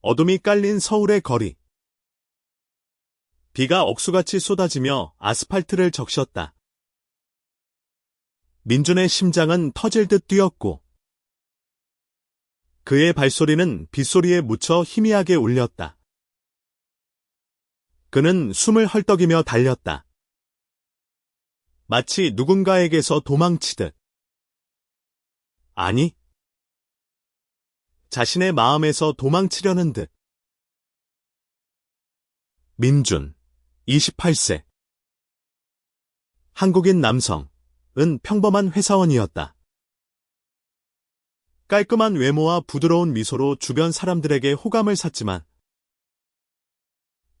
어둠이 깔린 서울의 거리. 비가 억수같이 쏟아지며 아스팔트를 적셨다. 민준의 심장은 터질 듯 뛰었고 그의 발소리는 빗소리에 묻혀 희미하게 울렸다. 그는 숨을 헐떡이며 달렸다. 마치 누군가에게서 도망치듯. 아니, 자신의 마음에서 도망치려는 듯. 민준, 28세. 한국인 남성, 은 평범한 회사원이었다. 깔끔한 외모와 부드러운 미소로 주변 사람들에게 호감을 샀지만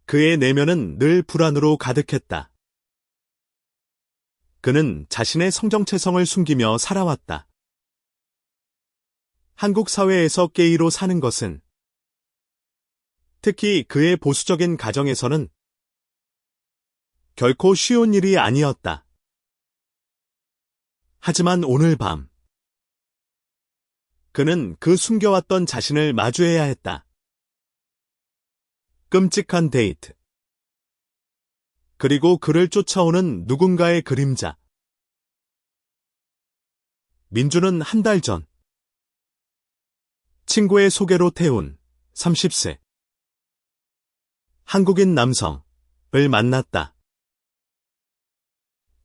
그의 내면은 늘 불안으로 가득했다. 그는 자신의 성정체성을 숨기며 살아왔다. 한국 사회에서 게이로 사는 것은, 특히 그의 보수적인 가정에서는 결코 쉬운 일이 아니었다. 하지만 오늘 밤, 그는 그 숨겨왔던 자신을 마주해야 했다. 끔찍한 데이트. 그리고 그를 쫓아오는 누군가의 그림자. 민준은 한 달 전, 친구의 소개로 태운 30세 한국인 남성을 만났다.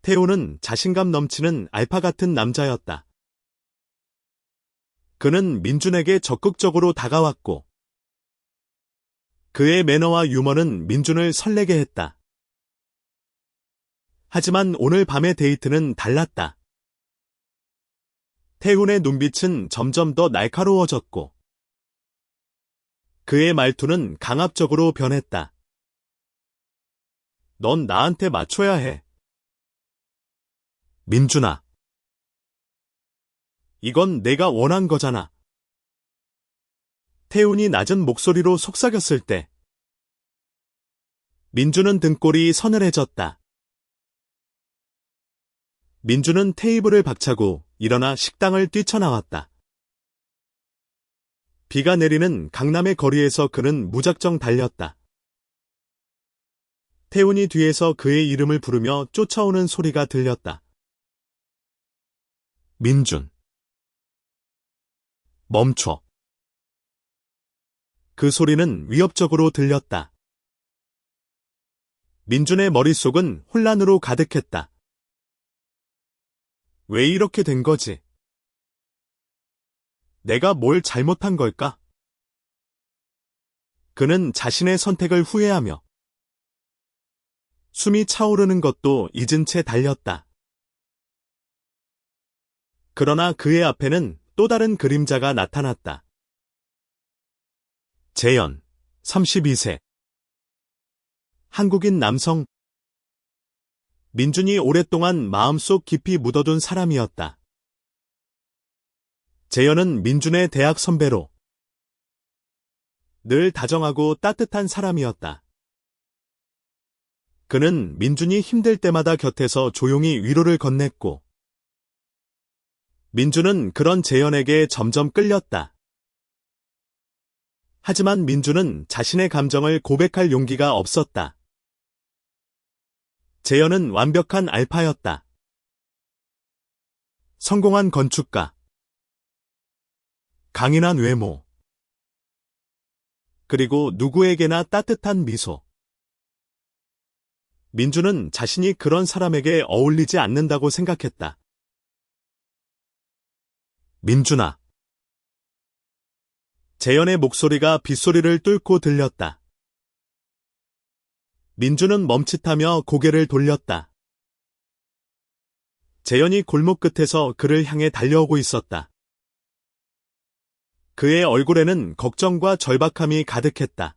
태훈은 자신감 넘치는 알파 같은 남자였다. 그는 민준에게 적극적으로 다가왔고 그의 매너와 유머는 민준을 설레게 했다. 하지만 오늘 밤의 데이트는 달랐다. 태훈의 눈빛은 점점 더 날카로워졌고 그의 말투는 강압적으로 변했다. 넌 나한테 맞춰야 해. 민준아. 이건 내가 원한 거잖아. 태훈이 낮은 목소리로 속삭였을 때 민준은 등골이 서늘해졌다. 민준은 테이블을 박차고 일어나 식당을 뛰쳐나왔다. 비가 내리는 강남의 거리에서 그는 무작정 달렸다. 태훈이 뒤에서 그의 이름을 부르며 쫓아오는 소리가 들렸다. 민준. 멈춰. 그 소리는 위협적으로 들렸다. 민준의 머릿속은 혼란으로 가득했다. 왜 이렇게 된 거지? 내가 뭘 잘못한 걸까? 그는 자신의 선택을 후회하며 숨이 차오르는 것도 잊은 채 달렸다. 그러나 그의 앞에는 또 다른 그림자가 나타났다. 재현, 32세. 한국인 남성. 민준이 오랫동안 마음속 깊이 묻어둔 사람이었다. 재현은 민준의 대학 선배로 늘 다정하고 따뜻한 사람이었다. 그는 민준이 힘들 때마다 곁에서 조용히 위로를 건넸고 민준은 그런 재현에게 점점 끌렸다. 하지만 민준은 자신의 감정을 고백할 용기가 없었다. 재현은 완벽한 알파였다. 성공한 건축가. 강인한 외모. 그리고 누구에게나 따뜻한 미소. 민준은 자신이 그런 사람에게 어울리지 않는다고 생각했다. 민준아. 재현의 목소리가 빗소리를 뚫고 들렸다. 민준은 멈칫하며 고개를 돌렸다. 재현이 골목 끝에서 그를 향해 달려오고 있었다. 그의 얼굴에는 걱정과 절박함이 가득했다.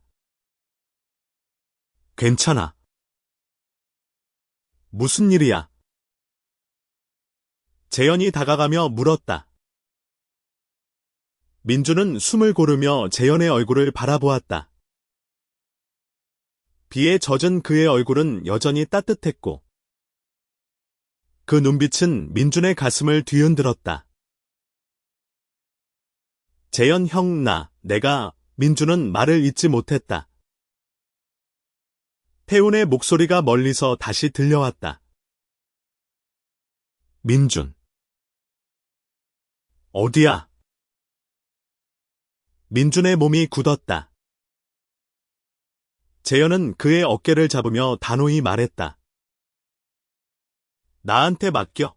괜찮아. 무슨 일이야? 재현이 다가가며 물었다. 민준은 숨을 고르며 재현의 얼굴을 바라보았다. 비에 젖은 그의 얼굴은 여전히 따뜻했고 그 눈빛은 민준의 가슴을 뒤흔들었다. 재현 형 내가 민주는 말을 잇지 못했다. 태훈의 목소리가 멀리서 다시 들려왔다. 민준. 어디야? 민준의 몸이 굳었다. 재현은 그의 어깨를 잡으며 단호히 말했다. 나한테 맡겨.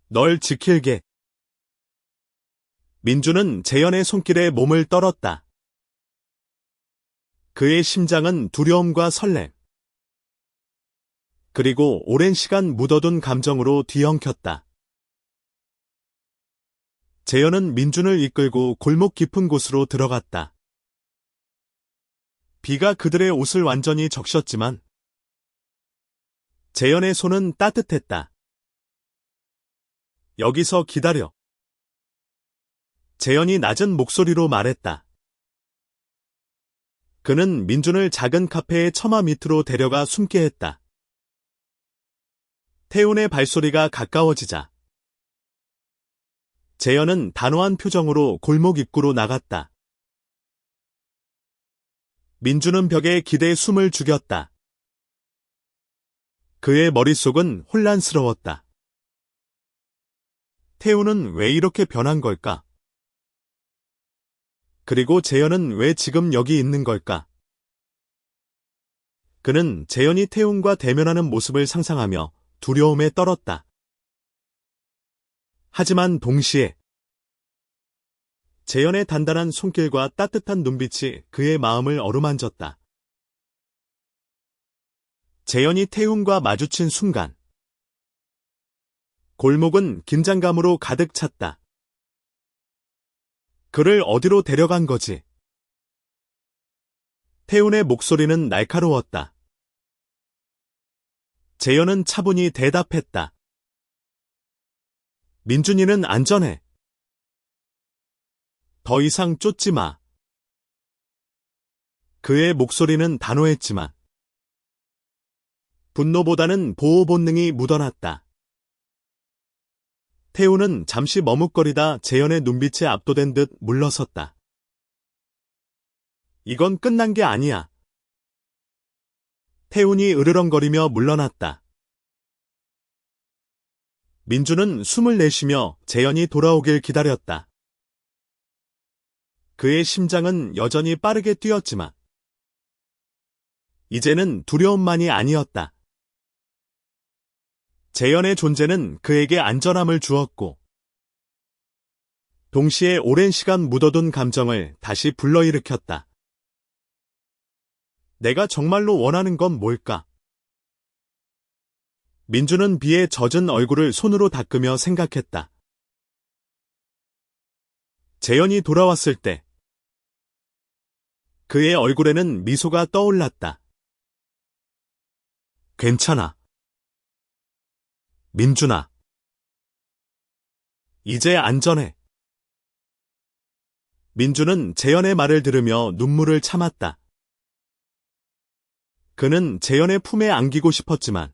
널 지킬게. 민준은 재현의 손길에 몸을 떨었다. 그의 심장은 두려움과 설렘, 그리고 오랜 시간 묻어둔 감정으로 뒤엉켰다. 재현은 민준을 이끌고 골목 깊은 곳으로 들어갔다. 비가 그들의 옷을 완전히 적셨지만 재현의 손은 따뜻했다. 여기서 기다려. 재현이 낮은 목소리로 말했다. 그는 민준을 작은 카페의 처마 밑으로 데려가 숨게 했다. 태훈의 발소리가 가까워지자 재현은 단호한 표정으로 골목 입구로 나갔다. 민준은 벽에 기대 숨을 죽였다. 그의 머릿속은 혼란스러웠다. 태훈은 왜 이렇게 변한 걸까? 그리고 재현은 왜 지금 여기 있는 걸까? 그는 재현이 태훈과 대면하는 모습을 상상하며 두려움에 떨었다. 하지만 동시에 재현의 단단한 손길과 따뜻한 눈빛이 그의 마음을 어루만졌다. 재현이 태훈과 마주친 순간 골목은 긴장감으로 가득 찼다. 그를 어디로 데려간 거지? 태훈의 목소리는 날카로웠다. 재현은 차분히 대답했다. 민준이는 안전해. 더 이상 쫓지 마. 그의 목소리는 단호했지만 분노보다는 보호 본능이 묻어났다. 태훈은 잠시 머뭇거리다 재현의 눈빛에 압도된 듯 물러섰다. 이건 끝난 게 아니야. 태훈이 으르렁거리며 물러났다. 민준은 숨을 내쉬며 재현이 돌아오길 기다렸다. 그의 심장은 여전히 빠르게 뛰었지만 이제는 두려움만이 아니었다. 재현의 존재는 그에게 안전함을 주었고 동시에 오랜 시간 묻어둔 감정을 다시 불러일으켰다. 내가 정말로 원하는 건 뭘까? 민준은 비에 젖은 얼굴을 손으로 닦으며 생각했다. 재현이 돌아왔을 때 그의 얼굴에는 미소가 떠올랐다. 괜찮아. 민준아. 이제 안전해. 민준은 재현의 말을 들으며 눈물을 참았다. 그는 재현의 품에 안기고 싶었지만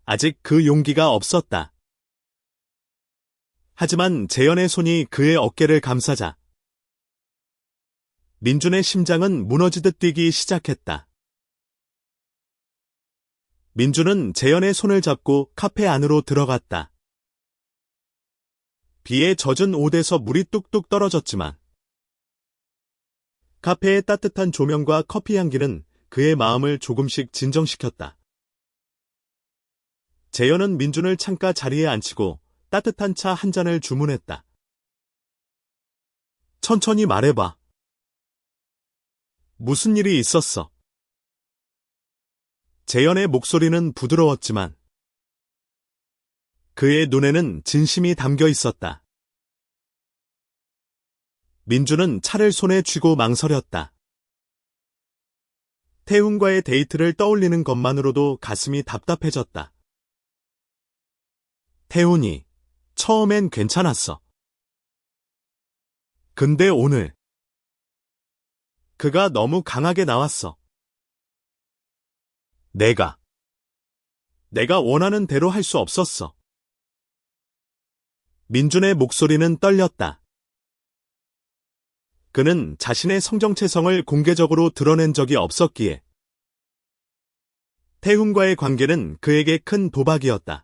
아직 그 용기가 없었다. 하지만 재현의 손이 그의 어깨를 감싸자 민준의 심장은 무너지듯 뛰기 시작했다. 민준은 재현의 손을 잡고 카페 안으로 들어갔다. 비에 젖은 옷에서 물이 뚝뚝 떨어졌지만 카페의 따뜻한 조명과 커피 향기는 그의 마음을 조금씩 진정시켰다. 재현은 민준을 창가 자리에 앉히고 따뜻한 차 한 잔을 주문했다. 천천히 말해봐. 무슨 일이 있었어? 재현의 목소리는 부드러웠지만 그의 눈에는 진심이 담겨 있었다. 민준은 차를 손에 쥐고 망설였다. 태훈과의 데이트를 떠올리는 것만으로도 가슴이 답답해졌다. 태훈이 처음엔 괜찮았어. 근데 오늘 그가 너무 강하게 나왔어. 내가 원하는 대로 할 수 없었어. 민준의 목소리는 떨렸다. 그는 자신의 성정체성을 공개적으로 드러낸 적이 없었기에 태훈과의 관계는 그에게 큰 도박이었다.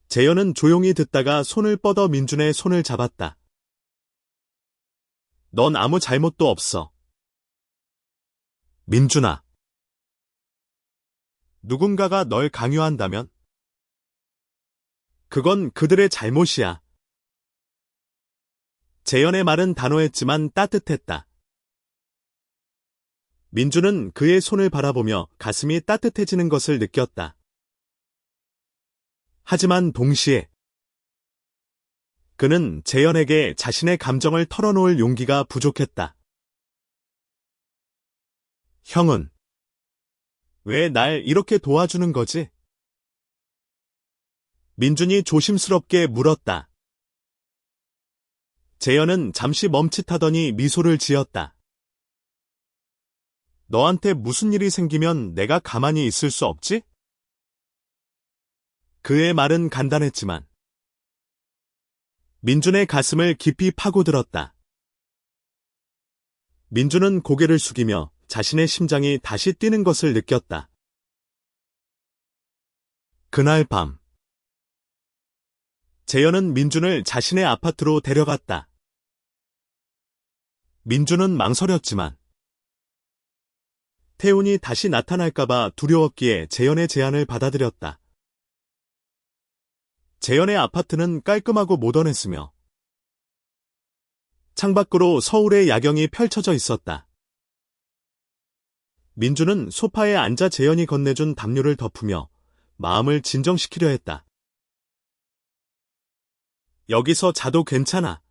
재현은 조용히 듣다가 손을 뻗어 민준의 손을 잡았다. 넌 아무 잘못도 없어. 민준아. 누군가가 널 강요한다면? 그건 그들의 잘못이야. 재현의 말은 단호했지만 따뜻했다. 민준은 그의 손을 바라보며 가슴이 따뜻해지는 것을 느꼈다. 하지만 동시에 그는 재현에게 자신의 감정을 털어놓을 용기가 부족했다. 형은 왜 날 이렇게 도와주는 거지? 민준이 조심스럽게 물었다. 재현은 잠시 멈칫하더니 미소를 지었다. 너한테 무슨 일이 생기면 내가 가만히 있을 수 없지? 그의 말은 간단했지만 민준의 가슴을 깊이 파고들었다. 민준은 고개를 숙이며 자신의 심장이 다시 뛰는 것을 느꼈다. 그날 밤 재현은 민준을 자신의 아파트로 데려갔다. 민준은 망설였지만 태훈이 다시 나타날까봐 두려웠기에 재현의 제안을 받아들였다. 재현의 아파트는 깔끔하고 모던했으며 창밖으로 서울의 야경이 펼쳐져 있었다. 민준은 소파에 앉아 재현이 건네준 담요를 덮으며 마음을 진정시키려 했다. 여기서 자도 괜찮아.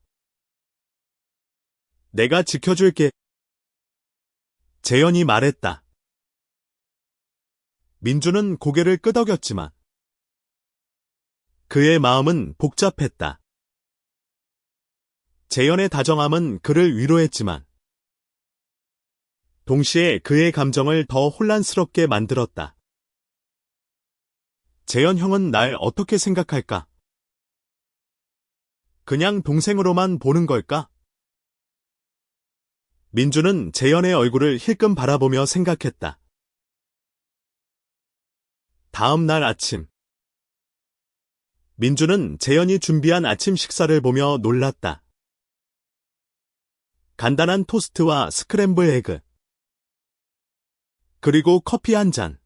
내가 지켜줄게. 재현이 말했다. 민준은 고개를 끄덕였지만 그의 마음은 복잡했다. 재현의 다정함은 그를 위로했지만 동시에 그의 감정을 더 혼란스럽게 만들었다. 재현 형은 날 어떻게 생각할까? 그냥 동생으로만 보는 걸까? 민준은 재현의 얼굴을 힐끔 바라보며 생각했다. 다음 날 아침 민준은 재현이 준비한 아침 식사를 보며 놀랐다. 간단한 토스트와 스크램블 에그 그리고 커피 한 잔.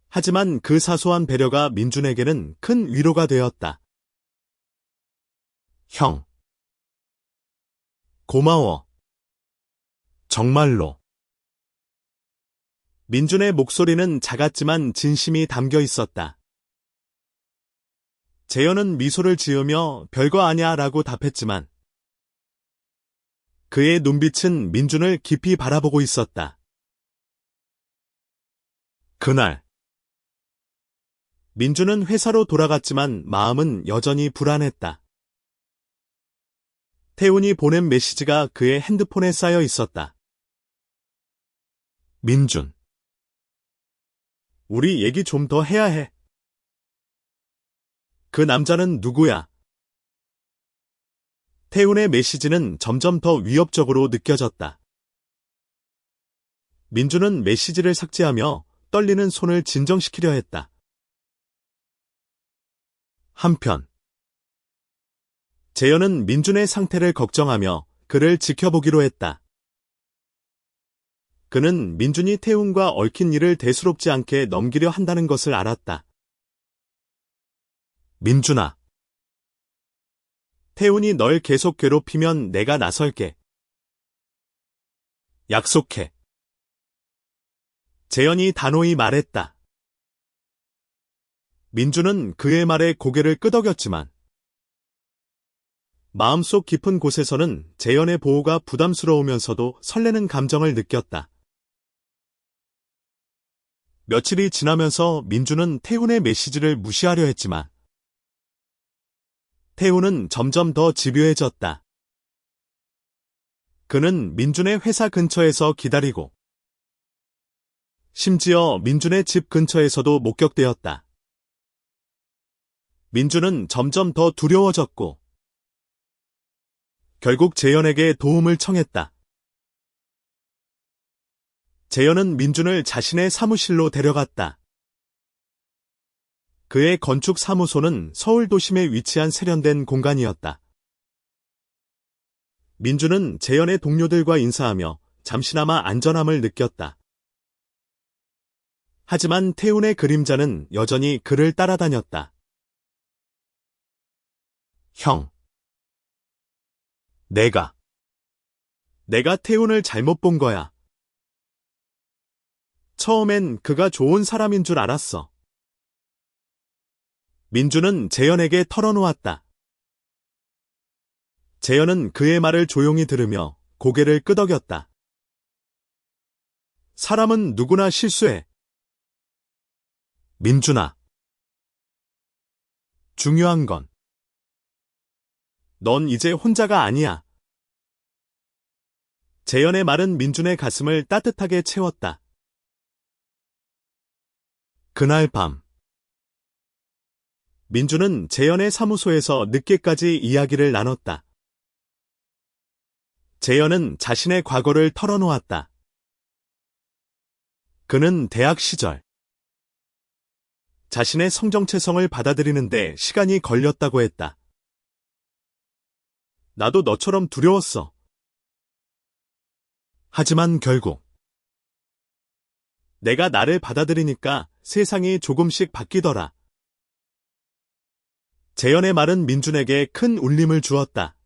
하지만 그 사소한 배려가 민준에게는 큰 위로가 되었다. 형. 고마워. 정말로. 민준의 목소리는 작았지만 진심이 담겨 있었다. 재현은 미소를 지으며 별거 아냐 라고 답했지만 그의 눈빛은 민준을 깊이 바라보고 있었다. 그날 민준은 회사로 돌아갔지만 마음은 여전히 불안했다. 태훈이 보낸 메시지가 그의 핸드폰에 쌓여 있었다. 민준. 우리 얘기 좀 더 해야 해. 그 남자는 누구야? 태훈의 메시지는 점점 더 위협적으로 느껴졌다. 민준은 메시지를 삭제하며 떨리는 손을 진정시키려 했다. 한편 재현은 민준의 상태를 걱정하며 그를 지켜보기로 했다. 그는 민준이 태훈과 얽힌 일을 대수롭지 않게 넘기려 한다는 것을 알았다. 민준아. 태훈이 널 계속 괴롭히면 내가 나설게. 약속해. 재현이 단호히 말했다. 민준은 그의 말에 고개를 끄덕였지만 마음속 깊은 곳에서는 재현의 보호가 부담스러우면서도 설레는 감정을 느꼈다. 며칠이 지나면서 민준은 태훈의 메시지를 무시하려 했지만 태훈은 점점 더 집요해졌다. 그는 민준의 회사 근처에서 기다리고 심지어 민준의 집 근처에서도 목격되었다. 민준은 점점 더 두려워졌고 결국 재현에게 도움을 청했다. 재현은 민준을 자신의 사무실로 데려갔다. 그의 건축 사무소는 서울 도심에 위치한 세련된 공간이었다. 민준은 재현의 동료들과 인사하며 잠시나마 안전함을 느꼈다. 하지만 태훈의 그림자는 여전히 그를 따라다녔다. 형. 내가 태훈을 잘못 본 거야. 처음엔 그가 좋은 사람인 줄 알았어. 민준은 재현에게 털어놓았다. 재현은 그의 말을 조용히 들으며 고개를 끄덕였다. 사람은 누구나 실수해. 민준아. 중요한 건 넌 이제 혼자가 아니야. 재현의 말은 민준의 가슴을 따뜻하게 채웠다. 그날 밤 민준은 재현의 사무소에서 늦게까지 이야기를 나눴다. 재현은 자신의 과거를 털어놓았다. 그는 대학 시절 자신의 성정체성을 받아들이는데 시간이 걸렸다고 했다. 나도 너처럼 두려웠어. 하지만 결국 내가 나를 받아들이니까 세상이 조금씩 바뀌더라. 재현의 말은 민준에게 큰 울림을 주었다.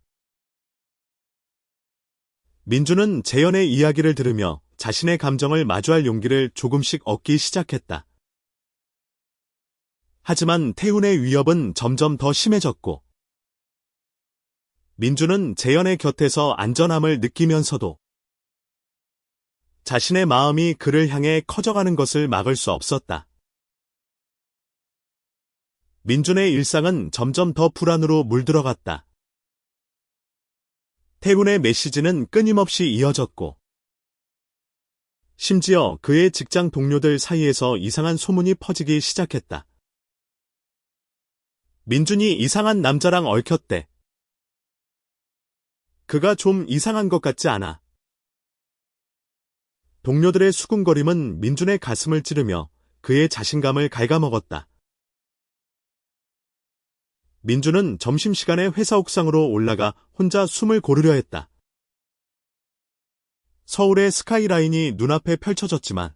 민준은 재현의 이야기를 들으며 자신의 감정을 마주할 용기를 조금씩 얻기 시작했다. 하지만 태훈의 위협은 점점 더 심해졌고 민준은 재현의 곁에서 안전함을 느끼면서도 자신의 마음이 그를 향해 커져가는 것을 막을 수 없었다. 민준의 일상은 점점 더 불안으로 물들어갔다. 태훈의 메시지는 끊임없이 이어졌고 심지어 그의 직장 동료들 사이에서 이상한 소문이 퍼지기 시작했다. 민준이 이상한 남자랑 얽혔대. 그가 좀 이상한 것 같지 않아. 동료들의 수군거림은 민준의 가슴을 찌르며 그의 자신감을 갉아먹었다. 민준은 점심시간에 회사 옥상으로 올라가 혼자 숨을 고르려 했다. 서울의 스카이라인이 눈앞에 펼쳐졌지만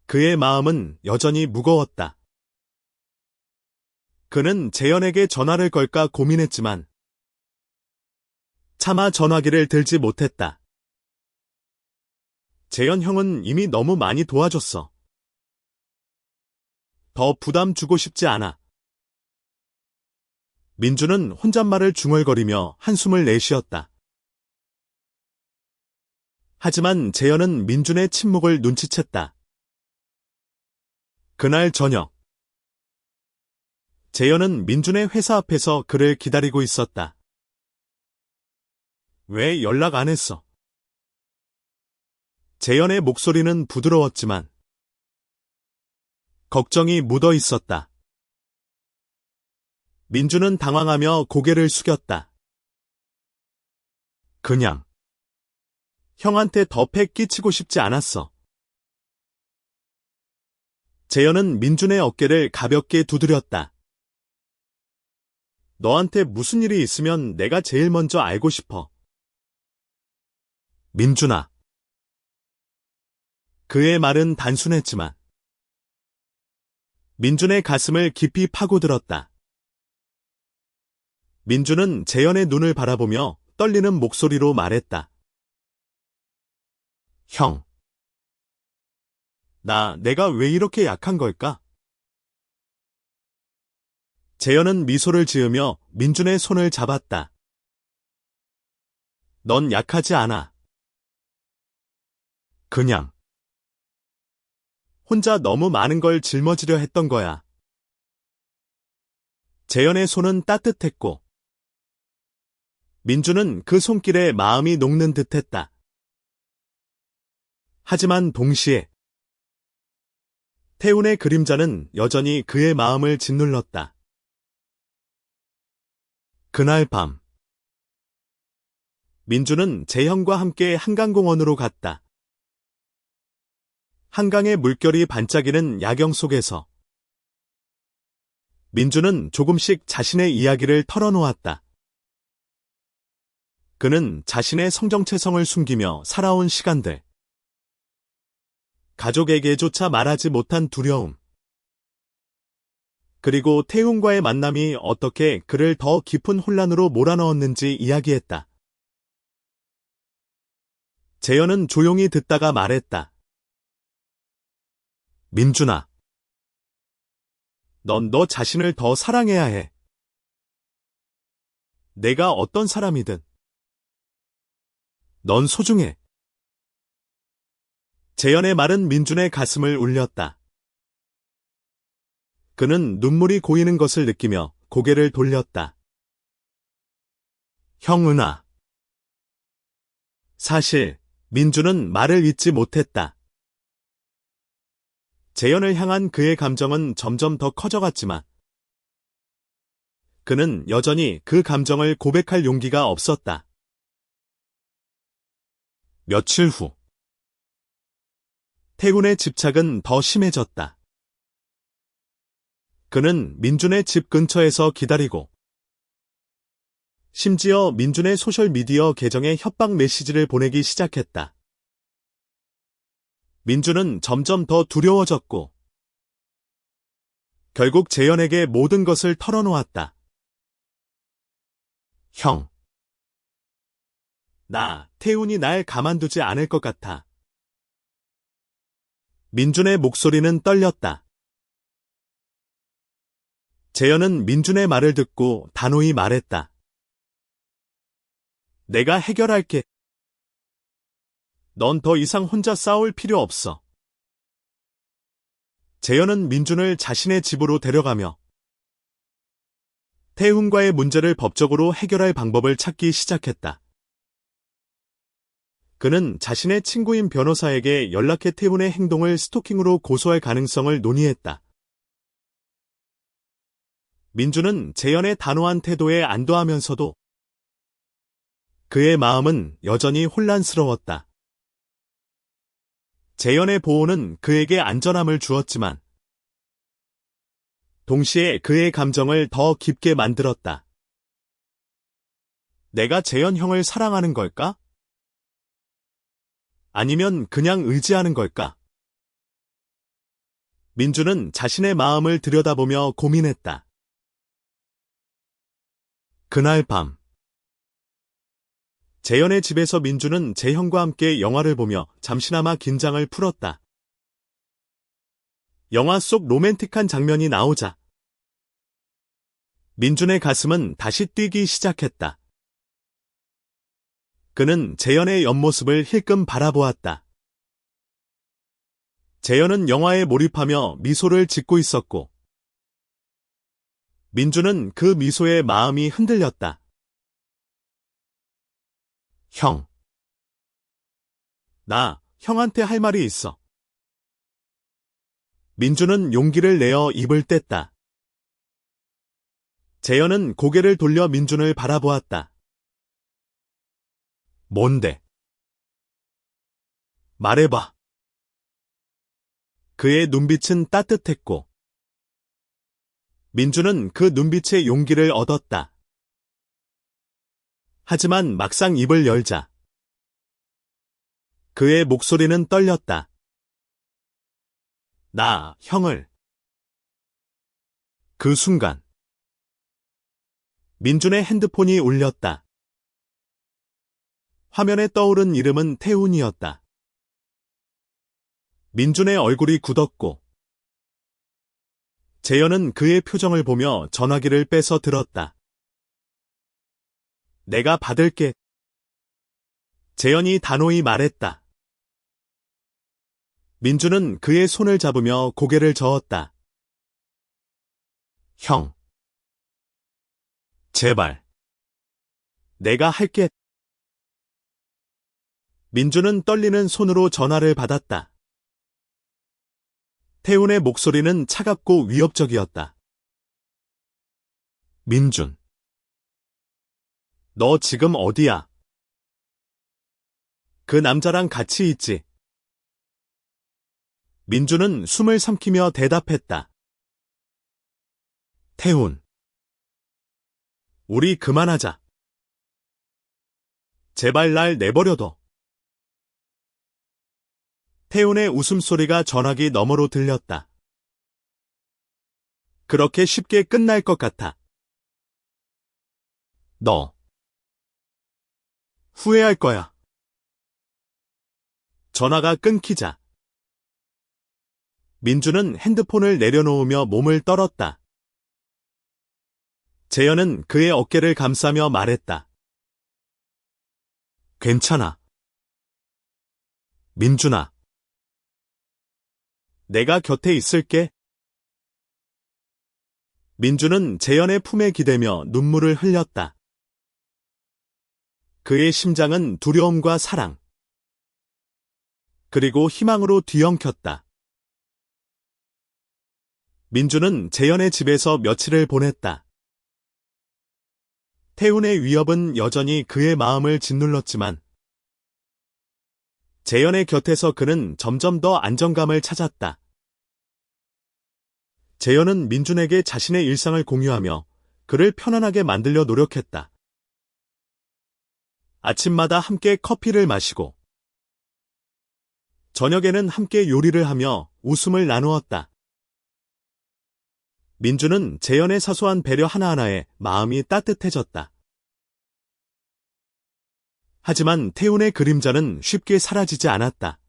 그의 마음은 여전히 무거웠다. 그는 재현에게 전화를 걸까 고민했지만 차마 전화기를 들지 못했다. 재현 형은 이미 너무 많이 도와줬어. 더 부담 주고 싶지 않아. 민준은 혼잣말을 중얼거리며 한숨을 내쉬었다. 하지만 재현은 민준의 침묵을 눈치챘다. 그날 저녁 재현은 민준의 회사 앞에서 그를 기다리고 있었다. 왜 연락 안 했어? 재현의 목소리는 부드러웠지만 걱정이 묻어 있었다. 민준은 당황하며 고개를 숙였다. 그냥 형한테 더 패 끼치고 싶지 않았어. 재현은 민준의 어깨를 가볍게 두드렸다. 너한테 무슨 일이 있으면 내가 제일 먼저 알고 싶어. 민준아. 그의 말은 단순했지만 민준의 가슴을 깊이 파고들었다. 민준은 재현의 눈을 바라보며 떨리는 목소리로 말했다. 형. 내가 왜 이렇게 약한 걸까? 재현은 미소를 지으며 민준의 손을 잡았다. 넌 약하지 않아. 그냥 혼자 너무 많은 걸 짊어지려 했던 거야. 재현의 손은 따뜻했고 민준은 그 손길에 마음이 녹는 듯했다. 하지만 동시에 태훈의 그림자는 여전히 그의 마음을 짓눌렀다. 그날 밤 민주는 재현과 함께 한강공원으로 갔다. 한강의 물결이 반짝이는 야경 속에서 민주는 조금씩 자신의 이야기를 털어놓았다. 그는 자신의 성정체성을 숨기며 살아온 시간들, 가족에게조차 말하지 못한 두려움, 그리고 태훈과의 만남이 어떻게 그를 더 깊은 혼란으로 몰아넣었는지 이야기했다. 재현은 조용히 듣다가 말했다. 민준아, 넌 너 자신을 더 사랑해야 해. 내가 어떤 사람이든 넌 소중해. 재현의 말은 민준의 가슴을 울렸다. 그는 눈물이 고이는 것을 느끼며 고개를 돌렸다. 형 은하. 사실 민준은 말을 잇지 못했다. 재현을 향한 그의 감정은 점점 더 커져갔지만 그는 여전히 그 감정을 고백할 용기가 없었다. 며칠 후 태훈의 집착은 더 심해졌다. 그는 민준의 집 근처에서 기다리고 심지어 민준의 소셜미디어 계정에 협박 메시지를 보내기 시작했다. 민준은 점점 더 두려워졌고 결국 재현에게 모든 것을 털어놓았다. 형, 태훈이 날 가만두지 않을 것 같아. 민준의 목소리는 떨렸다. 재현은 민준의 말을 듣고 단호히 말했다. 내가 해결할게. 넌 더 이상 혼자 싸울 필요 없어. 재현은 민준을 자신의 집으로 데려가며 태훈과의 문제를 법적으로 해결할 방법을 찾기 시작했다. 그는 자신의 친구인 변호사에게 연락해 태훈의 행동을 스토킹으로 고소할 가능성을 논의했다. 민준은 재현의 단호한 태도에 안도하면서도 그의 마음은 여전히 혼란스러웠다. 재현의 보호는 그에게 안전함을 주었지만 동시에 그의 감정을 더 깊게 만들었다. 내가 재현 형을 사랑하는 걸까? 아니면 그냥 의지하는 걸까? 민준은 자신의 마음을 들여다보며 고민했다. 그날 밤 재현의 집에서 민준은 재현과 함께 영화를 보며 잠시나마 긴장을 풀었다. 영화 속 로맨틱한 장면이 나오자 민준의 가슴은 다시 뛰기 시작했다. 그는 재현의 옆모습을 힐끔 바라보았다. 재현은 영화에 몰입하며 미소를 짓고 있었고 민준은 그 미소에 마음이 흔들렸다. 형. 나 형한테 할 말이 있어. 민준은 용기를 내어 입을 뗐다. 재현은 고개를 돌려 민준을 바라보았다. 뭔데? 말해봐. 그의 눈빛은 따뜻했고 민준은 그 눈빛의 용기를 얻었다. 하지만 막상 입을 열자 그의 목소리는 떨렸다. 나 형을. 그 순간 민준의 핸드폰이 울렸다. 화면에 떠오른 이름은 태훈이었다. 민준의 얼굴이 굳었고 재현은 그의 표정을 보며 전화기를 빼서 들었다. 내가 받을게. 재현이 단호히 말했다. 민준은 그의 손을 잡으며 고개를 저었다. 형. 제발. 내가 할게. 민준은 떨리는 손으로 전화를 받았다. 태훈의 목소리는 차갑고 위협적이었다. 민준. 너 지금 어디야? 그 남자랑 같이 있지. 민주는 숨을 삼키며 대답했다. 태훈. 우리 그만하자. 제발 날 내버려둬. 태훈의 웃음소리가 전화기 너머로 들렸다. 그렇게 쉽게 끝날 것 같아. 너. 후회할 거야. 전화가 끊기자. 민주는 핸드폰을 내려놓으며 몸을 떨었다. 재현은 그의 어깨를 감싸며 말했다. 괜찮아. 민준아. 내가 곁에 있을게. 민주는 재현의 품에 기대며 눈물을 흘렸다. 그의 심장은 두려움과 사랑, 그리고 희망으로 뒤엉켰다. 민주는 재현의 집에서 며칠을 보냈다. 태훈의 위협은 여전히 그의 마음을 짓눌렀지만 재현의 곁에서 그는 점점 더 안정감을 찾았다. 재현은 민준에게 자신의 일상을 공유하며 그를 편안하게 만들려 노력했다. 아침마다 함께 커피를 마시고 저녁에는 함께 요리를 하며 웃음을 나누었다. 민주는 재현의 사소한 배려 하나하나에 마음이 따뜻해졌다. 하지만 태훈의 그림자는 쉽게 사라지지 않았다.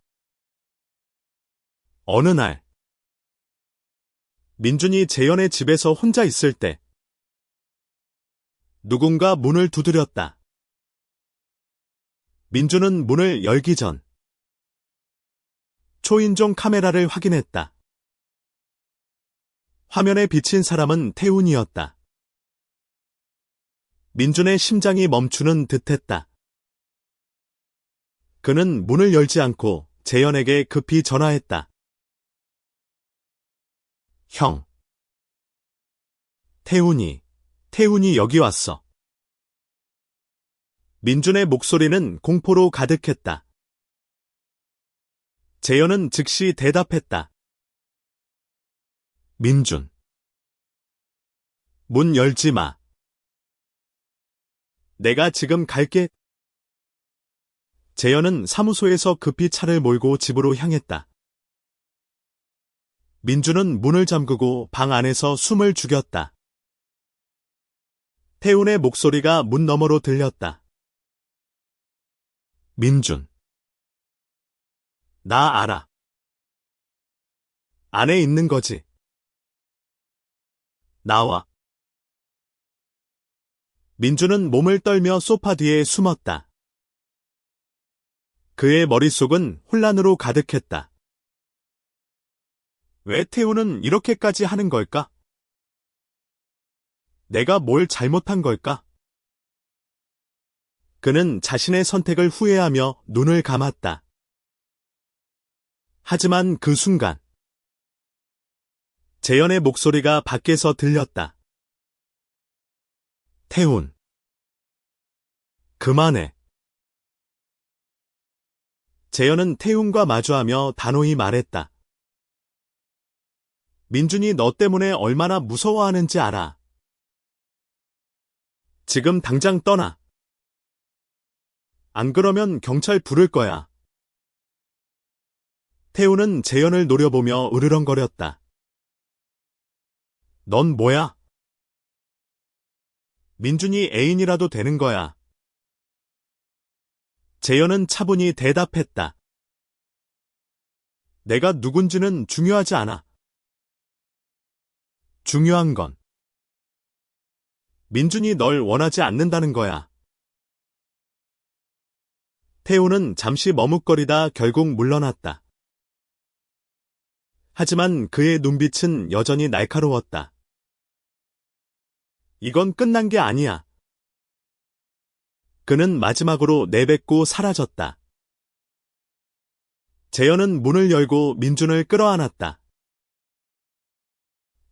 어느 날, 민준이 재현의 집에서 혼자 있을 때 누군가 문을 두드렸다. 민준은 문을 열기 전 초인종 카메라를 확인했다. 화면에 비친 사람은 태훈이었다. 민준의 심장이 멈추는 듯했다. 그는 문을 열지 않고 재현에게 급히 전화했다. 형. 태훈이 여기 왔어. 민준의 목소리는 공포로 가득했다. 재현은 즉시 대답했다. 민준. 문 열지 마. 내가 지금 갈게. 재현은 사무소에서 급히 차를 몰고 집으로 향했다. 민준은 문을 잠그고 방 안에서 숨을 죽였다. 태훈의 목소리가 문 너머로 들렸다. 민준. 나 알아. 안에 있는 거지. 나와. 민준은 몸을 떨며 소파 뒤에 숨었다. 그의 머릿속은 혼란으로 가득했다. 왜 태훈은 이렇게까지 하는 걸까? 내가 뭘 잘못한 걸까? 그는 자신의 선택을 후회하며 눈을 감았다. 하지만 그 순간, 재현의 목소리가 밖에서 들렸다. 태훈. 그만해. 재현은 태훈과 마주하며 단호히 말했다. 민준이 너 때문에 얼마나 무서워하는지 알아. 지금 당장 떠나. 안 그러면 경찰 부를 거야. 태훈은 재현을 노려보며 으르렁거렸다. 넌 뭐야? 민준이 애인이라도 되는 거야. 재현은 차분히 대답했다. 내가 누군지는 중요하지 않아. 중요한 건 민준이 널 원하지 않는다는 거야. 태훈은 잠시 머뭇거리다 결국 물러났다. 하지만 그의 눈빛은 여전히 날카로웠다. 이건 끝난 게 아니야. 그는 마지막으로 내뱉고 사라졌다. 재현은 문을 열고 민준을 끌어안았다.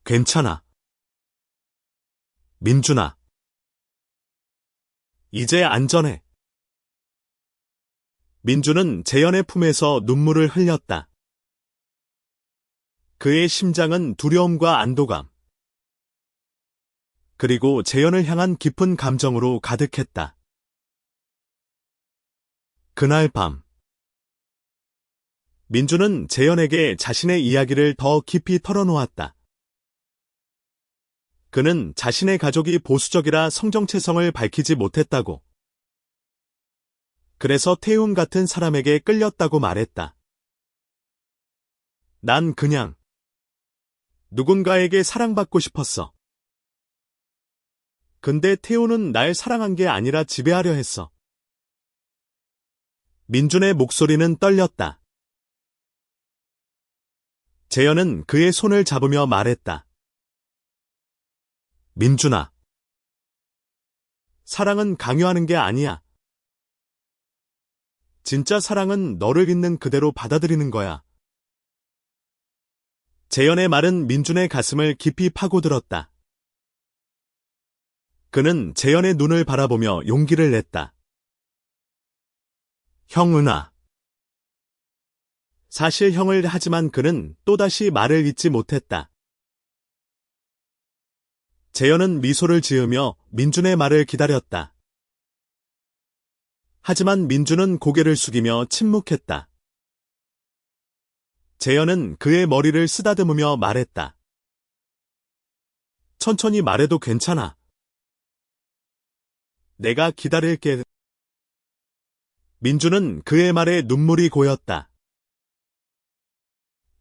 괜찮아. 민준아. 이제 안전해. 민주는 재현의 품에서 눈물을 흘렸다. 그의 심장은 두려움과 안도감, 그리고 재현을 향한 깊은 감정으로 가득했다. 그날 밤, 민주는 재현에게 자신의 이야기를 더 깊이 털어놓았다. 그는 자신의 가족이 보수적이라 성정체성을 밝히지 못했다고, 그래서 태훈 같은 사람에게 끌렸다고 말했다. 난 그냥 누군가에게 사랑받고 싶었어. 근데 태훈은 날 사랑한 게 아니라 지배하려 했어. 민준의 목소리는 떨렸다. 재현은 그의 손을 잡으며 말했다. 민준아, 사랑은 강요하는 게 아니야. 진짜 사랑은 너를 있는 그대로 받아들이는 거야. 재현의 말은 민준의 가슴을 깊이 파고들었다. 그는 재현의 눈을 바라보며 용기를 냈다. 형은아. 사실 형을 하지만 그는 또다시 말을 잇지 못했다. 재현은 미소를 지으며 민준의 말을 기다렸다. 하지만 민준은 고개를 숙이며 침묵했다. 재현은 그의 머리를 쓰다듬으며 말했다. 천천히 말해도 괜찮아. 내가 기다릴게. 민준은 그의 말에 눈물이 고였다.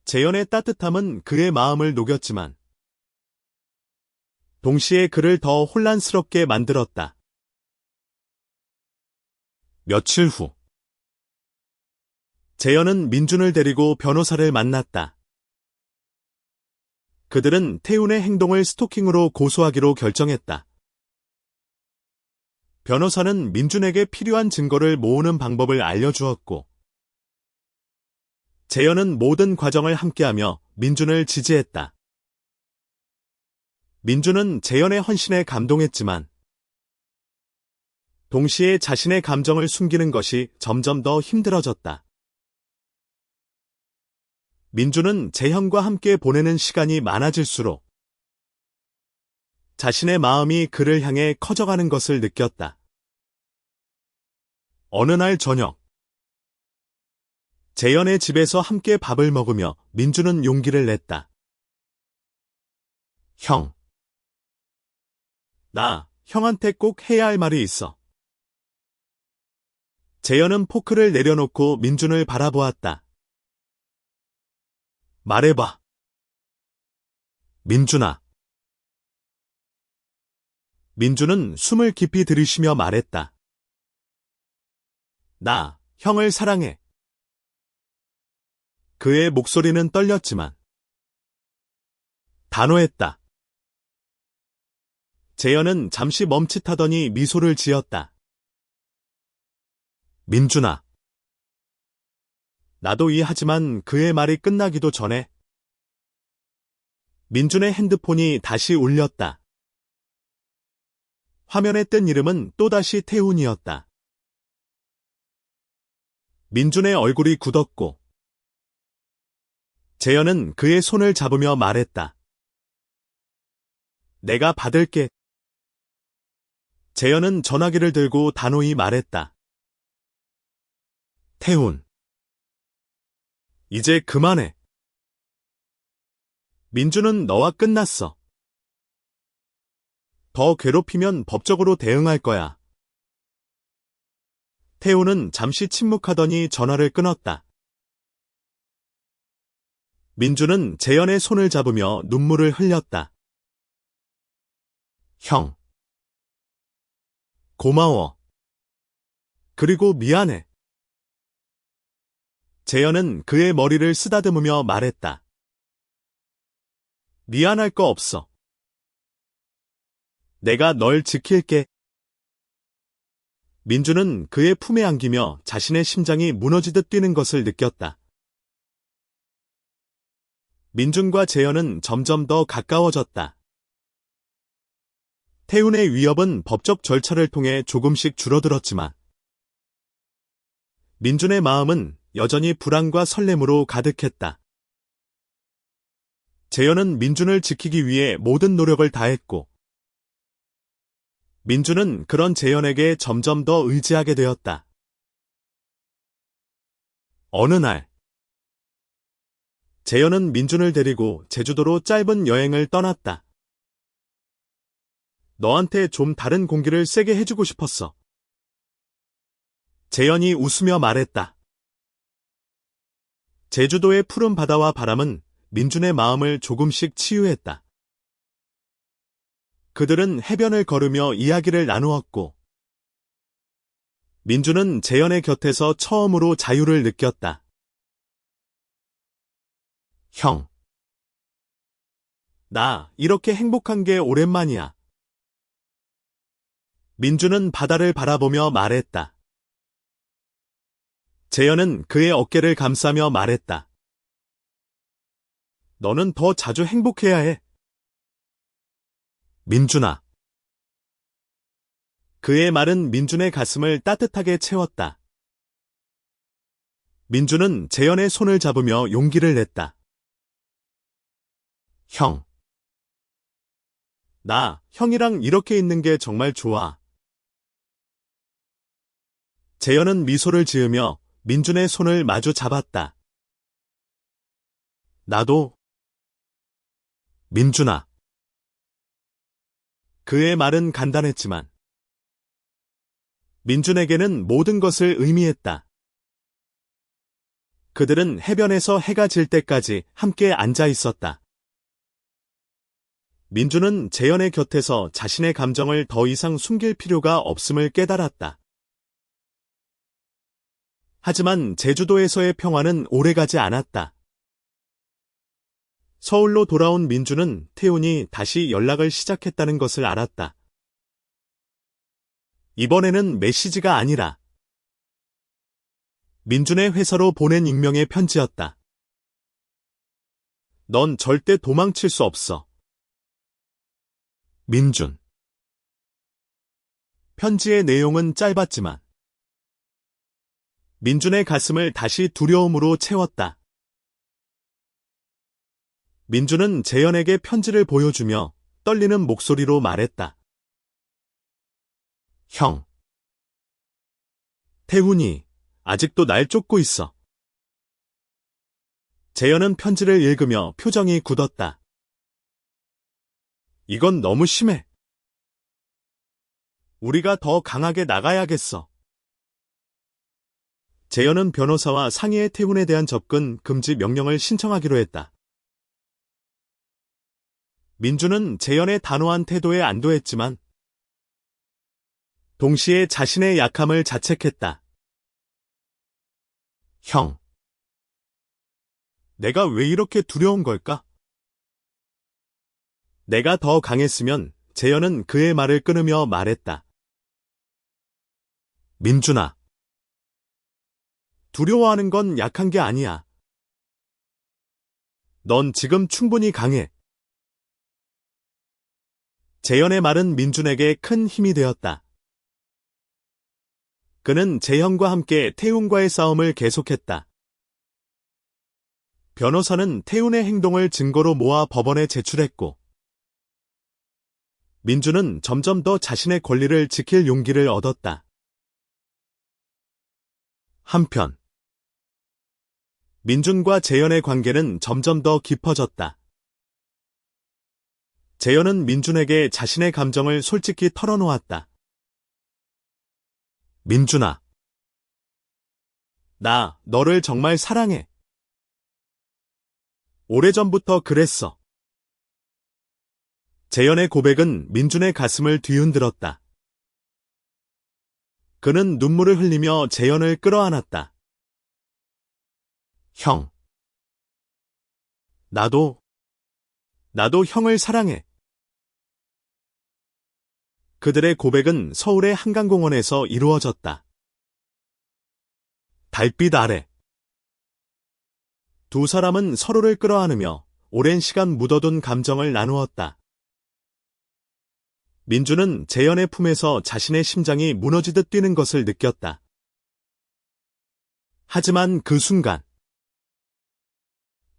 재현의 따뜻함은 그의 마음을 녹였지만 동시에 그를 더 혼란스럽게 만들었다. 며칠 후, 재현은 민준을 데리고 변호사를 만났다. 그들은 태훈의 행동을 스토킹으로 고소하기로 결정했다. 변호사는 민준에게 필요한 증거를 모으는 방법을 알려주었고, 재현은 모든 과정을 함께하며 민준을 지지했다. 민준은 재현의 헌신에 감동했지만 동시에 자신의 감정을 숨기는 것이 점점 더 힘들어졌다. 민준은 재현과 함께 보내는 시간이 많아질수록 자신의 마음이 그를 향해 커져가는 것을 느꼈다. 어느 날 저녁, 재현의 집에서 함께 밥을 먹으며 민준은 용기를 냈다. 형. 나 형한테 꼭 해야 할 말이 있어. 재현은 포크를 내려놓고 민준을 바라보았다. 말해봐. 민준아. 민준은 숨을 깊이 들이쉬며 말했다. 나 형을 사랑해. 그의 목소리는 떨렸지만 단호했다. 재현은 잠시 멈칫하더니 미소를 지었다. 민준아. 나도 이해하지만 그의 말이 끝나기도 전에 민준의 핸드폰이 다시 울렸다. 화면에 뜬 이름은 또다시 태훈이었다. 민준의 얼굴이 굳었고 재현은 그의 손을 잡으며 말했다. 내가 받을게. 재현은 전화기를 들고 단호히 말했다. 태훈. 이제 그만해. 민준은 너와 끝났어. 더 괴롭히면 법적으로 대응할 거야. 태훈은 잠시 침묵하더니 전화를 끊었다. 민준은 재현의 손을 잡으며 눈물을 흘렸다. 형. 고마워. 그리고 미안해. 재현은 그의 머리를 쓰다듬으며 말했다. 미안할 거 없어. 내가 널 지킬게. 민준은 그의 품에 안기며 자신의 심장이 무너지듯 뛰는 것을 느꼈다. 민준과 재현은 점점 더 가까워졌다. 태훈의 위협은 법적 절차를 통해 조금씩 줄어들었지만 민준의 마음은 여전히 불안과 설렘으로 가득했다. 재현은 민준을 지키기 위해 모든 노력을 다했고, 민준은 그런 재현에게 점점 더 의지하게 되었다. 어느 날, 재현은 민준을 데리고 제주도로 짧은 여행을 떠났다. 너한테 좀 다른 공기를 쐬게 해주고 싶었어. 재현이 웃으며 말했다. 제주도의 푸른 바다와 바람은 민준의 마음을 조금씩 치유했다. 그들은 해변을 걸으며 이야기를 나누었고, 민준은 재현의 곁에서 처음으로 자유를 느꼈다. 형, 나 이렇게 행복한 게 오랜만이야. 민준은 바다를 바라보며 말했다. 재현은 그의 어깨를 감싸며 말했다. 너는 더 자주 행복해야 해. 민준아. 그의 말은 민준의 가슴을 따뜻하게 채웠다. 민준은 재현의 손을 잡으며 용기를 냈다. 형. 나 형이랑 이렇게 있는 게 정말 좋아. 재현은 미소를 지으며 민준의 손을 마주 잡았다. 나도. 민준아. 그의 말은 간단했지만 민준에게는 모든 것을 의미했다. 그들은 해변에서 해가 질 때까지 함께 앉아 있었다. 민준은 재현의 곁에서 자신의 감정을 더 이상 숨길 필요가 없음을 깨달았다. 하지만 제주도에서의 평화는 오래가지 않았다. 서울로 돌아온 민준은 태훈이 다시 연락을 시작했다는 것을 알았다. 이번에는 메시지가 아니라 민준의 회사로 보낸 익명의 편지였다. 넌 절대 도망칠 수 없어. 민준. 편지의 내용은 짧았지만 민준의 가슴을 다시 두려움으로 채웠다. 민준은 재현에게 편지를 보여주며 떨리는 목소리로 말했다. 형. 태훈이 아직도 날 쫓고 있어. 재현은 편지를 읽으며 표정이 굳었다. 이건 너무 심해. 우리가 더 강하게 나가야겠어. 재현은 변호사와 상의해 태훈에 대한 접근 금지 명령을 신청하기로 했다. 민준은 재현의 단호한 태도에 안도했지만 동시에 자신의 약함을 자책했다. 형. 내가 왜 이렇게 두려운 걸까? 내가 더 강했으면 재현은 그의 말을 끊으며 말했다. 민준아. 두려워하는 건 약한 게 아니야. 넌 지금 충분히 강해. 재현의 말은 민준에게 큰 힘이 되었다. 그는 재현과 함께 태훈과의 싸움을 계속했다. 변호사는 태훈의 행동을 증거로 모아 법원에 제출했고, 민준은 점점 더 자신의 권리를 지킬 용기를 얻었다. 한편, 민준과 재현의 관계는 점점 더 깊어졌다. 재현은 민준에게 자신의 감정을 솔직히 털어놓았다. 민준아. 나 너를 정말 사랑해. 오래전부터 그랬어. 재현의 고백은 민준의 가슴을 뒤흔들었다. 그는 눈물을 흘리며 재현을 끌어안았다. 형. 나도 형을 사랑해. 그들의 고백은 서울의 한강공원에서 이루어졌다. 달빛 아래. 두 사람은 서로를 끌어안으며 오랜 시간 묻어둔 감정을 나누었다. 민준은 재현의 품에서 자신의 심장이 무너지듯 뛰는 것을 느꼈다. 하지만 그 순간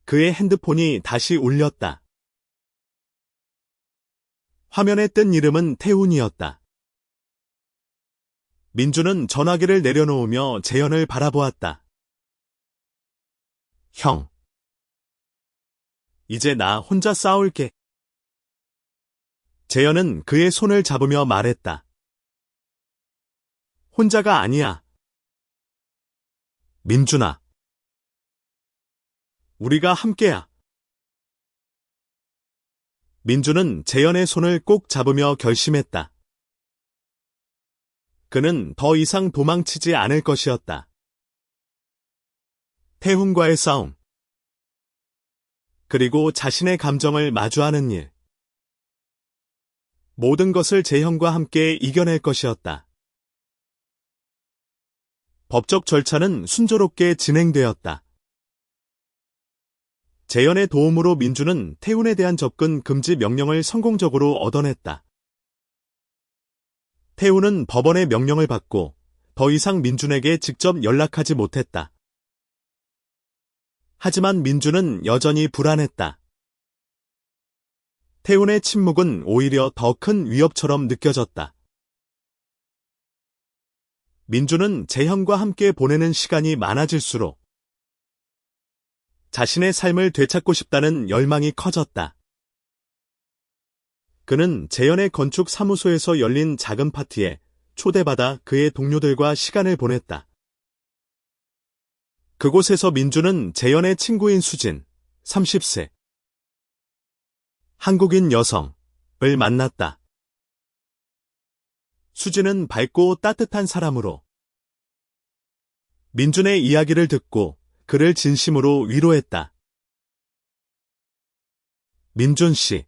그의 핸드폰이 다시 울렸다. 화면에 뜬 이름은 태훈이었다. 민주는 전화기를 내려놓으며 재현을 바라보았다. 형. 이제 나 혼자 싸울게. 재현은 그의 손을 잡으며 말했다. 혼자가 아니야. 민준아. 우리가 함께야. 민주는 재현의 손을 꼭 잡으며 결심했다. 그는 더 이상 도망치지 않을 것이었다. 태훈과의 싸움. 그리고 자신의 감정을 마주하는 일. 모든 것을 재현과 함께 이겨낼 것이었다. 법적 절차는 순조롭게 진행되었다. 재현의 도움으로 민주는 태훈에 대한 접근 금지 명령을 성공적으로 얻어냈다. 태훈은 법원의 명령을 받고 더 이상 민준에게 직접 연락하지 못했다. 하지만 민준은 여전히 불안했다. 태훈의 침묵은 오히려 더 큰 위협처럼 느껴졌다. 민준은 재현과 함께 보내는 시간이 많아질수록 자신의 삶을 되찾고 싶다는 열망이 커졌다. 그는 재현의 건축 사무소에서 열린 작은 파티에 초대받아 그의 동료들과 시간을 보냈다. 그곳에서 민주는 재현의 친구인 수진, 30세, 한국인 여성을 만났다. 수진은 밝고 따뜻한 사람으로 민준의 이야기를 듣고 그를 진심으로 위로했다. 민준 씨.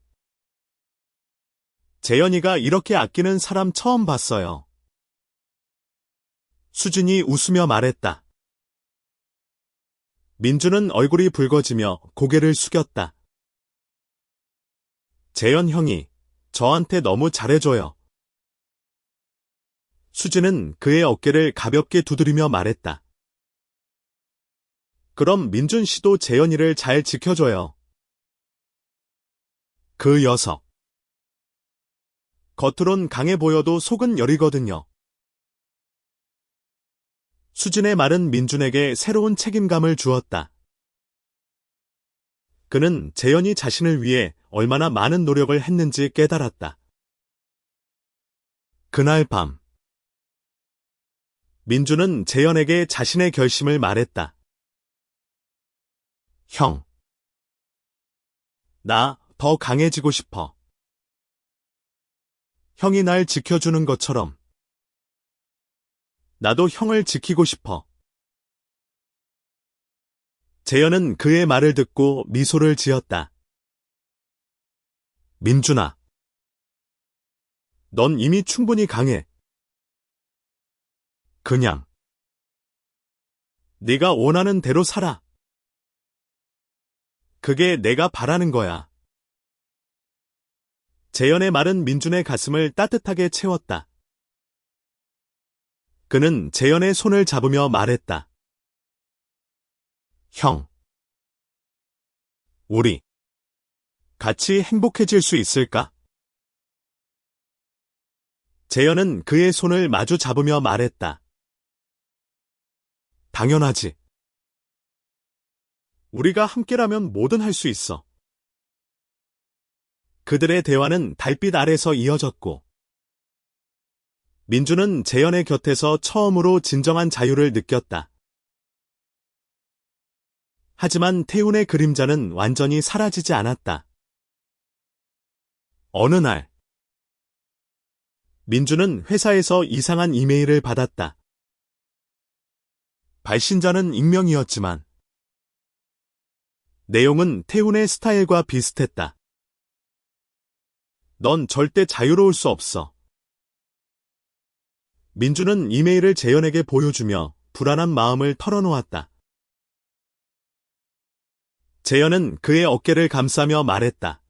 재현이가 이렇게 아끼는 사람 처음 봤어요. 수진이 웃으며 말했다. 민준은 얼굴이 붉어지며 고개를 숙였다. 재현 형이 저한테 너무 잘해줘요. 수진은 그의 어깨를 가볍게 두드리며 말했다. 그럼 민준 씨도 재현이를 잘 지켜줘요. 그 녀석. 겉으론 강해 보여도 속은 여리거든요. 수진의 말은 민준에게 새로운 책임감을 주었다. 그는 재현이 자신을 위해 얼마나 많은 노력을 했는지 깨달았다. 그날 밤, 민준은 재현에게 자신의 결심을 말했다. 형, 나 더 강해지고 싶어. 형이 날 지켜주는 것처럼 나도 형을 지키고 싶어. 재현은 그의 말을 듣고 미소를 지었다. 민준아, 넌 이미 충분히 강해. 그냥 네가 원하는 대로 살아. 그게 내가 바라는 거야. 재현의 말은 민준의 가슴을 따뜻하게 채웠다. 그는 재현의 손을 잡으며 말했다. 형, 우리 같이 행복해질 수 있을까? 재현은 그의 손을 마주 잡으며 말했다. 당연하지. 우리가 함께라면 뭐든 할 수 있어. 그들의 대화는 달빛 아래서 이어졌고 민주는 재현의 곁에서 처음으로 진정한 자유를 느꼈다. 하지만 태훈의 그림자는 완전히 사라지지 않았다. 어느 날, 민주는 회사에서 이상한 이메일을 받았다. 발신자는 익명이었지만 내용은 태훈의 스타일과 비슷했다. 넌 절대 자유로울 수 없어. 민주는 이메일을 재현에게 보여주며 불안한 마음을 털어놓았다. 재현은 그의 어깨를 감싸며 말했다.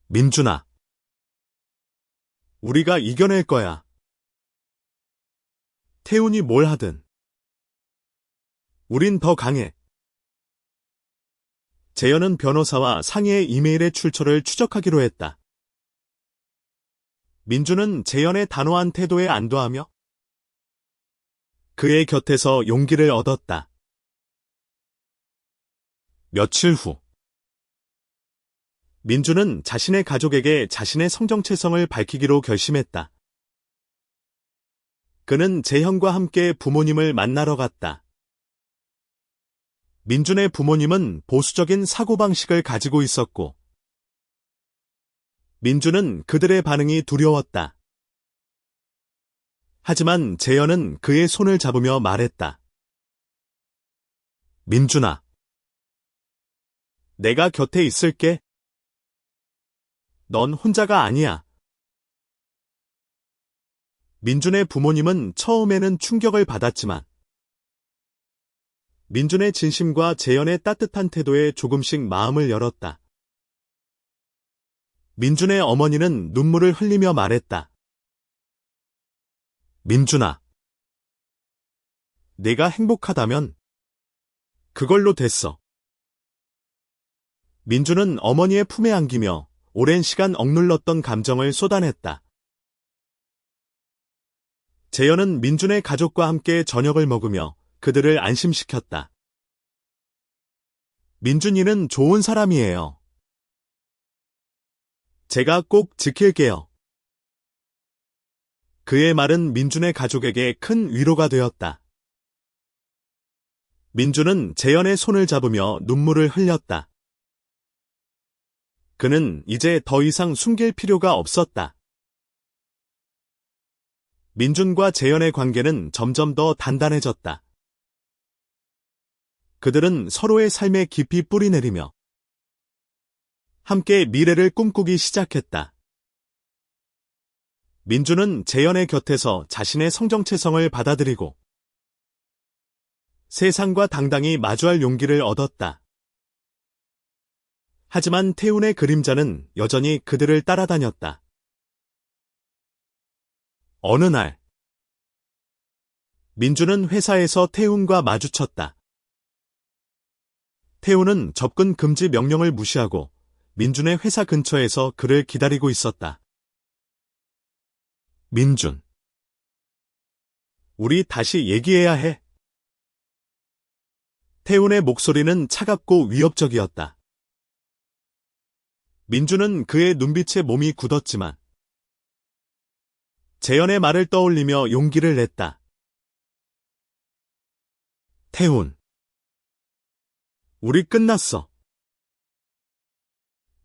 민준아, 우리가 이겨낼 거야. 태훈이 뭘 하든 우린 더 강해. 재현은 변호사와 상희의 이메일의 출처를 추적하기로 했다. 민주는 재현의 단호한 태도에 안도하며 그의 곁에서 용기를 얻었다. 며칠 후, 민주는 자신의 가족에게 자신의 성정체성을 밝히기로 결심했다. 그는 재현과 함께 부모님을 만나러 갔다. 민준의 부모님은 보수적인 사고방식을 가지고 있었고, 민준은 그들의 반응이 두려웠다. 하지만 재현은 그의 손을 잡으며 말했다. 민준아, 내가 곁에 있을게. 넌 혼자가 아니야. 민준의 부모님은 처음에는 충격을 받았지만 민준의 진심과 재현의 따뜻한 태도에 조금씩 마음을 열었다. 민준의 어머니는 눈물을 흘리며 말했다. 민준아, 내가 행복하다면 그걸로 됐어. 민준은 어머니의 품에 안기며 오랜 시간 억눌렀던 감정을 쏟아냈다. 재현은 민준의 가족과 함께 저녁을 먹으며 그들을 안심시켰다. 민준이는 좋은 사람이에요. 제가 꼭 지킬게요. 그의 말은 민준의 가족에게 큰 위로가 되었다. 민준은 재현의 손을 잡으며 눈물을 흘렸다. 그는 이제 더 이상 숨길 필요가 없었다. 민준과 재현의 관계는 점점 더 단단해졌다. 그들은 서로의 삶에 깊이 뿌리내리며 함께 미래를 꿈꾸기 시작했다. 민준은 재현의 곁에서 자신의 성정체성을 받아들이고 세상과 당당히 마주할 용기를 얻었다. 하지만 태훈의 그림자는 여전히 그들을 따라다녔다. 어느 날, 민준은 회사에서 태훈과 마주쳤다. 태훈은 접근 금지 명령을 무시하고 민준의 회사 근처에서 그를 기다리고 있었다. 민준, 우리 다시 얘기해야 해. 태훈의 목소리는 차갑고 위협적이었다. 민준은 그의 눈빛에 몸이 굳었지만 재현의 말을 떠올리며 용기를 냈다. 태훈, 우리 끝났어.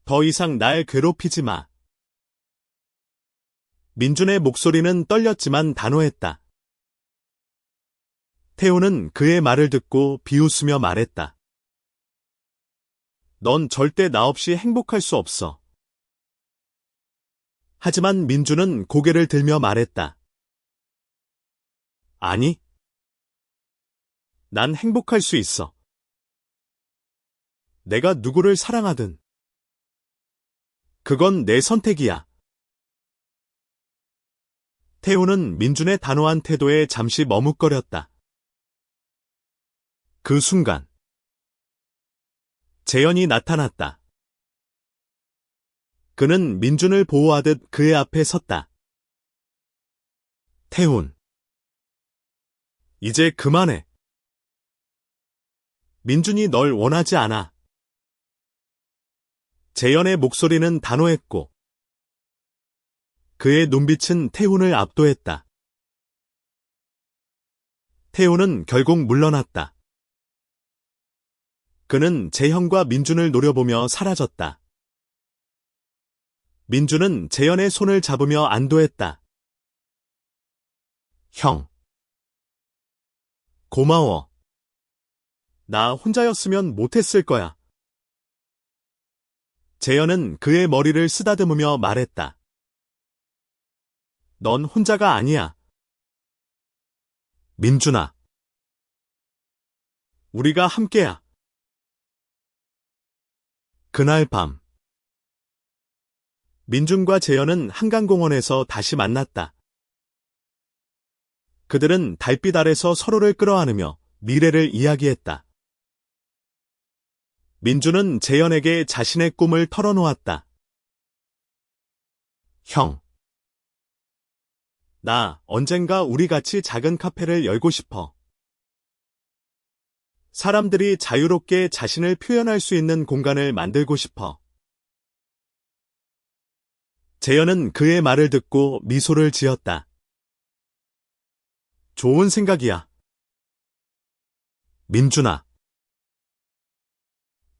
더 이상 날 괴롭히지 마. 민준의 목소리는 떨렸지만 단호했다. 태훈은 그의 말을 듣고 비웃으며 말했다. 넌 절대 나 없이 행복할 수 없어. 하지만 민준은 고개를 들며 말했다. 아니, 난 행복할 수 있어. 내가 누구를 사랑하든 그건 내 선택이야. 태훈은 민준의 단호한 태도에 잠시 머뭇거렸다. 그 순간 재현이 나타났다. 그는 민준을 보호하듯 그의 앞에 섰다. 태훈, 이제 그만해. 민준이 널 원하지 않아. 재현의 목소리는 단호했고 그의 눈빛은 태훈을 압도했다. 태훈은 결국 물러났다. 그는 재현과 민준을 노려보며 사라졌다. 민준은 재현의 손을 잡으며 안도했다. 형, 고마워. 나 혼자였으면 못했을 거야. 재현은 그의 머리를 쓰다듬으며 말했다. 넌 혼자가 아니야. 민준아, 우리가 함께야. 그날 밤, 민준과 재현은 한강공원에서 다시 만났다. 그들은 달빛 아래서 서로를 끌어안으며 미래를 이야기했다. 민주는 재현에게 자신의 꿈을 털어놓았다. 형. 나 언젠가 우리 같이 작은 카페를 열고 싶어. 사람들이 자유롭게 자신을 표현할 수 있는 공간을 만들고 싶어. 재현은 그의 말을 듣고 미소를 지었다. 좋은 생각이야. 민준아.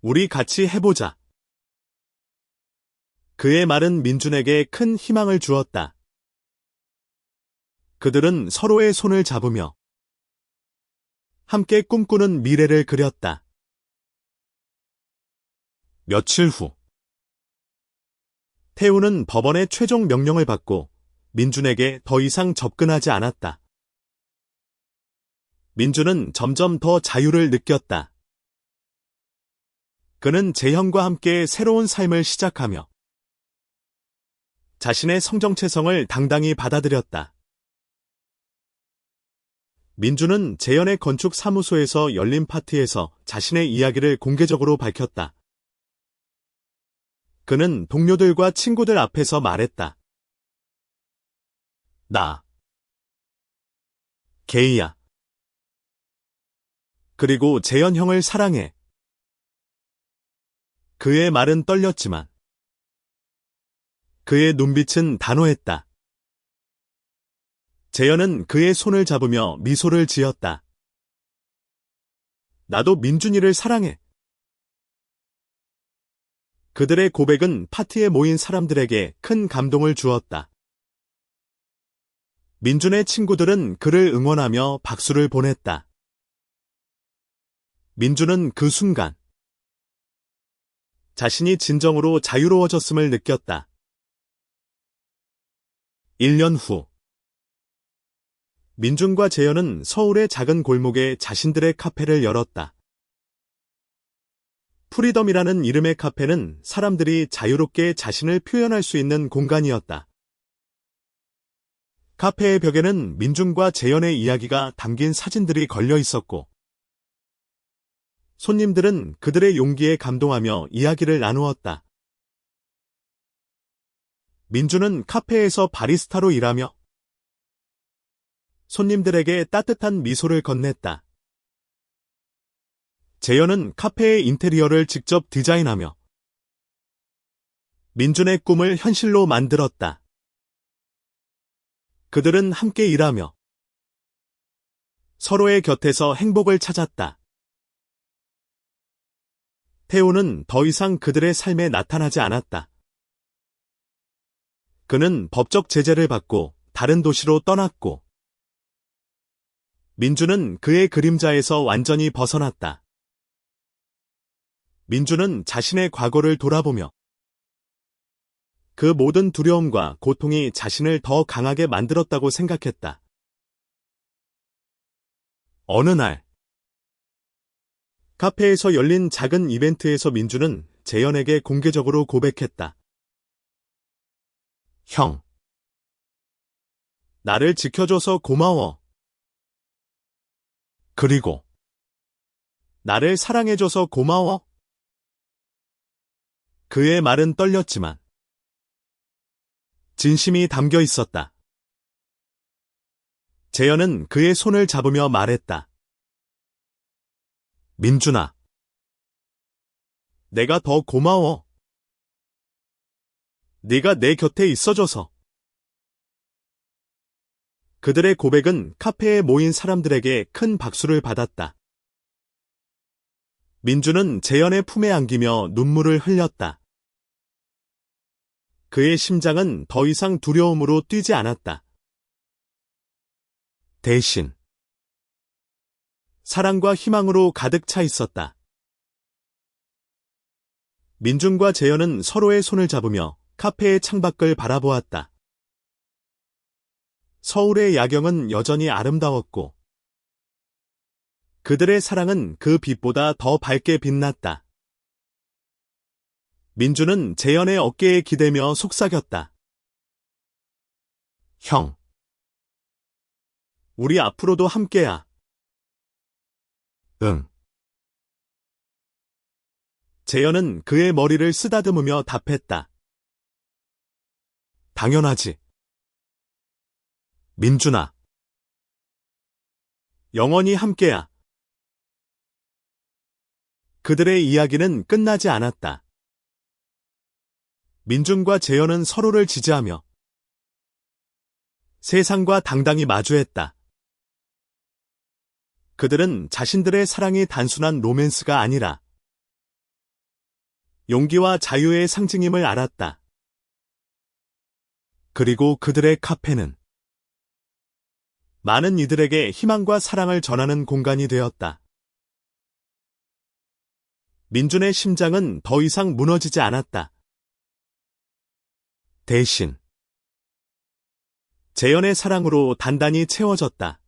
우리 같이 해보자. 그의 말은 민준에게 큰 희망을 주었다. 그들은 서로의 손을 잡으며 함께 꿈꾸는 미래를 그렸다. 며칠 후, 태우는 법원의 최종 명령을 받고 민준에게 더 이상 접근하지 않았다. 민준은 점점 더 자유를 느꼈다. 그는 재현과 함께 새로운 삶을 시작하며 자신의 성정체성을 당당히 받아들였다. 민준은 재현의 건축 사무소에서 열린 파티에서 자신의 이야기를 공개적으로 밝혔다. 그는 동료들과 친구들 앞에서 말했다. 나 게이야. 그리고 재현 형을 사랑해. 그의 말은 떨렸지만 그의 눈빛은 단호했다. 재현은 그의 손을 잡으며 미소를 지었다. 나도 민준이를 사랑해. 그들의 고백은 파티에 모인 사람들에게 큰 감동을 주었다. 민준의 친구들은 그를 응원하며 박수를 보냈다. 민준은 그 순간 자신이 진정으로 자유로워졌음을 느꼈다. 1년 후, 민준과 재현은 서울의 작은 골목에 자신들의 카페를 열었다. 프리덤이라는 이름의 카페는 사람들이 자유롭게 자신을 표현할 수 있는 공간이었다. 카페의 벽에는 민준과 재현의 이야기가 담긴 사진들이 걸려 있었고, 손님들은 그들의 용기에 감동하며 이야기를 나누었다. 민준은 카페에서 바리스타로 일하며 손님들에게 따뜻한 미소를 건넸다. 재현은 카페의 인테리어를 직접 디자인하며 민준의 꿈을 현실로 만들었다. 그들은 함께 일하며 서로의 곁에서 행복을 찾았다. 태우는 더 이상 그들의 삶에 나타나지 않았다. 그는 법적 제재를 받고 다른 도시로 떠났고, 민준은 그의 그림자에서 완전히 벗어났다. 민준은 자신의 과거를 돌아보며 그 모든 두려움과 고통이 자신을 더 강하게 만들었다고 생각했다. 어느 날, 카페에서 열린 작은 이벤트에서 민준은 재현에게 공개적으로 고백했다. 형, 나를 지켜줘서 고마워. 그리고 나를 사랑해줘서 고마워. 그의 말은 떨렸지만 진심이 담겨 있었다. 재현은 그의 손을 잡으며 말했다. 민준아, 내가 더 고마워. 네가 내 곁에 있어줘서. 그들의 고백은 카페에 모인 사람들에게 큰 박수를 받았다. 민준은 재현의 품에 안기며 눈물을 흘렸다. 그의 심장은 더 이상 두려움으로 뛰지 않았다. 대신 사랑과 희망으로 가득 차 있었다. 민준과 재현은 서로의 손을 잡으며 카페의 창밖을 바라보았다. 서울의 야경은 여전히 아름다웠고, 그들의 사랑은 그 빛보다 더 밝게 빛났다. 민준은 재현의 어깨에 기대며 속삭였다. 형, 우리 앞으로도 함께야. 응. 재현은 그의 머리를 쓰다듬으며 답했다. 당연하지. 민준아. 영원히 함께야. 그들의 이야기는 끝나지 않았다. 민준과 재현은 서로를 지지하며 세상과 당당히 마주했다. 그들은 자신들의 사랑이 단순한 로맨스가 아니라 용기와 자유의 상징임을 알았다. 그리고 그들의 카페는 많은 이들에게 희망과 사랑을 전하는 공간이 되었다. 민준의 심장은 더 이상 무너지지 않았다. 대신 재현의 사랑으로 단단히 채워졌다.